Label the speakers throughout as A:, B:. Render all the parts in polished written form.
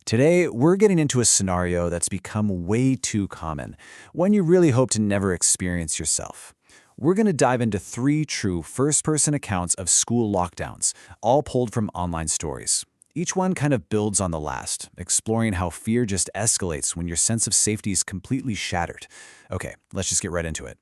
A: Today, we're getting into a scenario that's become way too common, one you really hope to never experience yourself. We're going to dive into 3 true first-person accounts of school lockdowns, all pulled from online stories. Each one kind of builds on the last, exploring how fear just escalates when your sense of safety is completely shattered. Okay, let's just get right into it.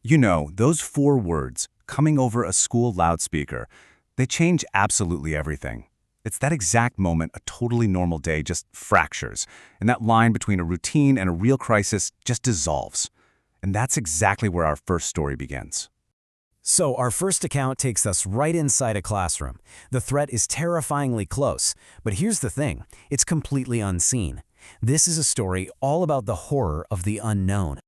B: You know, those 4 words, coming over a school loudspeaker, they change absolutely everything. It's that exact moment a totally normal day just fractures, and that line between a routine and a real crisis just dissolves. And that's exactly where our first story begins.
C: So our first account takes us right inside a classroom. The threat is terrifyingly close, but here's the thing, it's completely unseen. This is a story all about the horror of the unknown.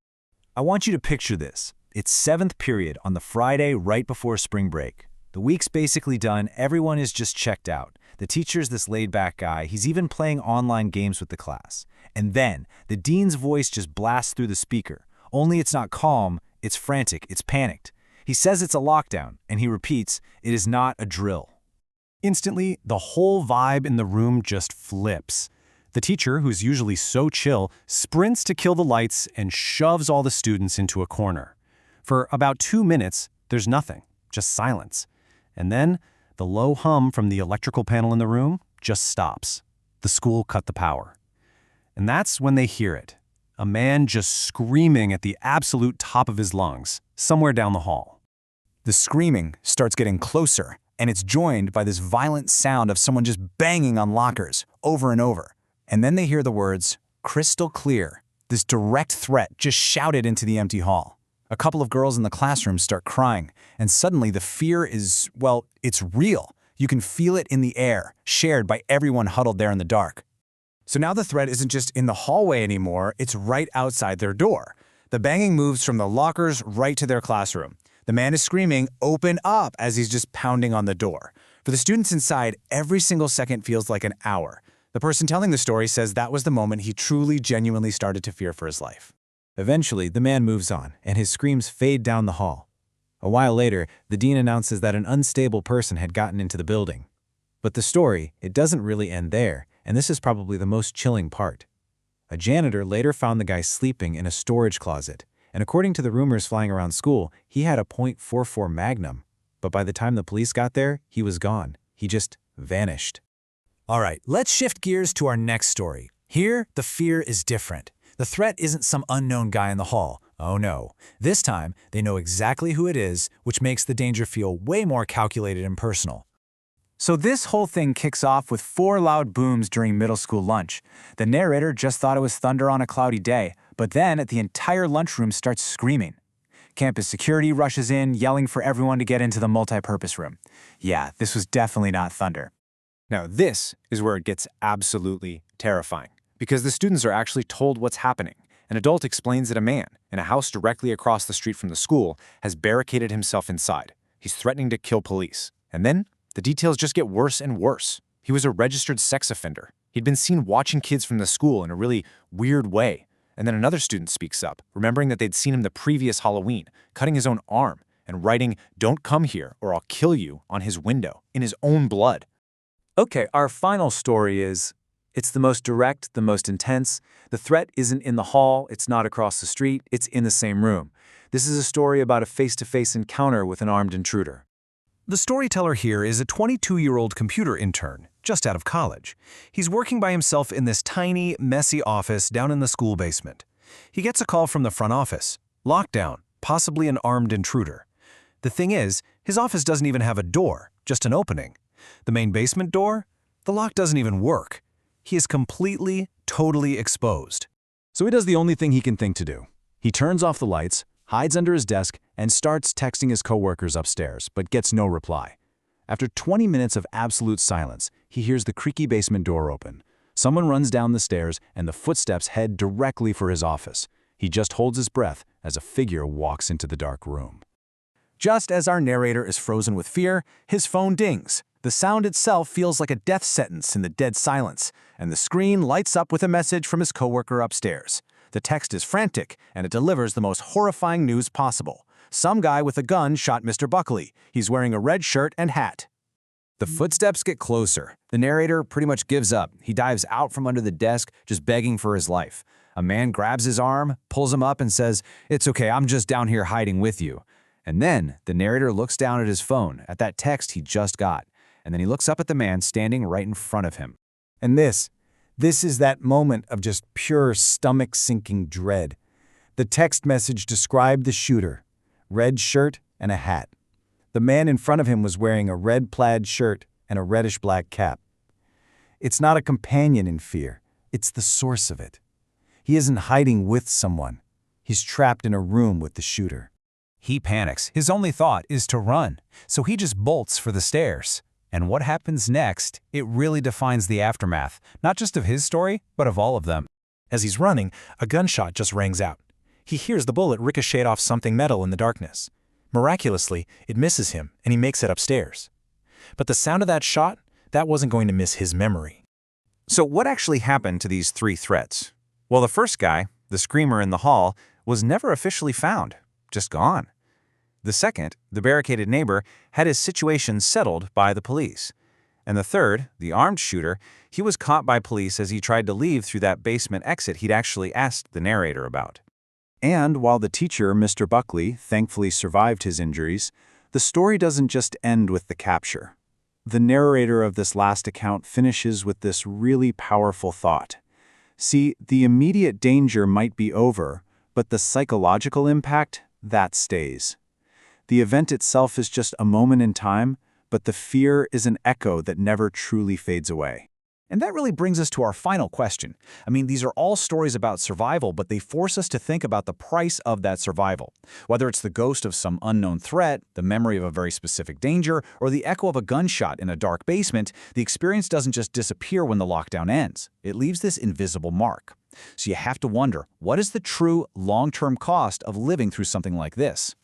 D: I want you to picture this. It's 7th period on the Friday right before spring break. The week's basically done, everyone is just checked out. The teacher's this laid-back guy, he's even playing online games with the class. And then, the dean's voice just blasts through the speaker. Only it's not calm, it's frantic, it's panicked. He says it's a lockdown, and he repeats, it is not a drill. Instantly, the whole vibe in the room just flips. The teacher, who's usually so chill, sprints to kill the lights and shoves all the students into a corner. For about 2 minutes, there's nothing, just silence. And then, the low hum from the electrical panel in the room just stops. The school cut the power. And that's when they hear it. A man just screaming at the absolute top of his lungs, somewhere down the hall.
A: The screaming starts getting closer, and it's joined by this violent sound of someone just banging on lockers over and over. And then they hear the words, crystal clear, this direct threat just shouted into the empty hall. A couple of girls in the classroom start crying, and suddenly the fear is, well, it's real. You can feel it in the air, shared by everyone huddled there in the dark. So now the threat isn't just in the hallway anymore, it's right outside their door. The banging moves from the lockers right to their classroom. The man is screaming, "Open up," as he's just pounding on the door. For the students inside, every single second feels like an hour. The person telling the story says that was the moment he truly, genuinely started to fear for his life. Eventually, the man moves on, and his screams fade down the hall. A while later, the dean announces that an unstable person had gotten into the building. But the story, it doesn't really end there, and this is probably the most chilling part. A janitor later found the guy sleeping in a storage closet, and according to the rumors flying around school, he had a .44 Magnum. But by the time the police got there, he was gone. He just vanished.
C: All right, let's shift gears to our next story. Here, the fear is different. The threat isn't some unknown guy in the hall. Oh no. This time, they know exactly who it is, which makes the danger feel way more calculated and personal.
A: So this whole thing kicks off with 4 loud booms during middle school lunch. The narrator just thought it was thunder on a cloudy day, but then the entire lunchroom starts screaming. Campus security rushes in, yelling for everyone to get into the multi-purpose room. Yeah, this was definitely not thunder. Now this is where it gets absolutely terrifying, because the students are actually told what's happening. An adult explains that a man, in a house directly across the street from the school, has barricaded himself inside. He's threatening to kill police. And then, the details just get worse and worse. He was a registered sex offender. He'd been seen watching kids from the school in a really weird way. And then another student speaks up, remembering that they'd seen him the previous Halloween, cutting his own arm, and writing, "Don't come here or I'll kill you," on his window, in his own blood. Okay, our final story is, it's the most direct, the most intense. The threat isn't in the hall, it's not across the street, it's in the same room. This is a story about a face-to-face encounter with an armed intruder.
D: The storyteller here is a 22-year-old computer intern, just out of college. He's working by himself in this tiny, messy office down in the school basement. He gets a call from the front office. Lockdown, possibly an armed intruder. The thing is, his office doesn't even have a door, just an opening. The main basement door? The lock doesn't even work. He is completely, totally exposed. So he does the only thing he can think to do. He turns off the lights, hides under his desk, and starts texting his coworkers upstairs, but gets no reply. After 20 minutes of absolute silence, he hears the creaky basement door open. Someone runs down the stairs, and the footsteps head directly for his office. He just holds his breath as a figure walks into the dark room.
A: Just as our narrator is frozen with fear, his phone dings. The sound itself feels like a death sentence in the dead silence, and the screen lights up with a message from his coworker upstairs. The text is frantic, and it delivers the most horrifying news possible. Some guy with a gun shot Mr. Buckley. He's wearing a red shirt and hat. The footsteps get closer. The narrator pretty much gives up. He dives out from under the desk, just begging for his life. A man grabs his arm, pulls him up, and says, "It's okay, I'm just down here hiding with you." And then the narrator looks down at his phone, at that text he just got, and then he looks up at the man standing right in front of him.
C: And this is that moment of just pure stomach-sinking dread. The text message described the shooter: red shirt and a hat. The man in front of him was wearing a red plaid shirt and a reddish-black cap. It's not a companion in fear. It's the source of it. He isn't hiding with someone. He's trapped in a room with the shooter.
A: He panics. His only thought is to run, so he just bolts for the stairs. And what happens next, it really defines the aftermath, not just of his story, but of all of them.
C: As he's running, a gunshot just rings out. He hears the bullet ricochet off something metal in the darkness. Miraculously, it misses him, and he makes it upstairs. But the sound of that shot, that wasn't going to miss his memory.
D: So what actually happened to these 3 threats? Well, the first guy, the screamer in the hall, was never officially found, just gone. The second, the barricaded neighbor, had his situation settled by the police. And the third, the armed shooter, he was caught by police as he tried to leave through that basement exit he'd actually asked the narrator about.
B: And while the teacher, Mr. Buckley, thankfully survived his injuries, the story doesn't just end with the capture. The narrator of this last account finishes with this really powerful thought. See, the immediate danger might be over, but the psychological impact, that stays. The event itself is just a moment in time, but the fear is an echo that never truly fades away.
A: And that really brings us to our final question. I mean, these are all stories about survival, but they force us to think about the price of that survival. Whether it's the ghost of some unknown threat, the memory of a very specific danger, or the echo of a gunshot in a dark basement, the experience doesn't just disappear when the lockdown ends. It leaves this invisible mark. So you have to wonder, what is the true long-term cost of living through something like this?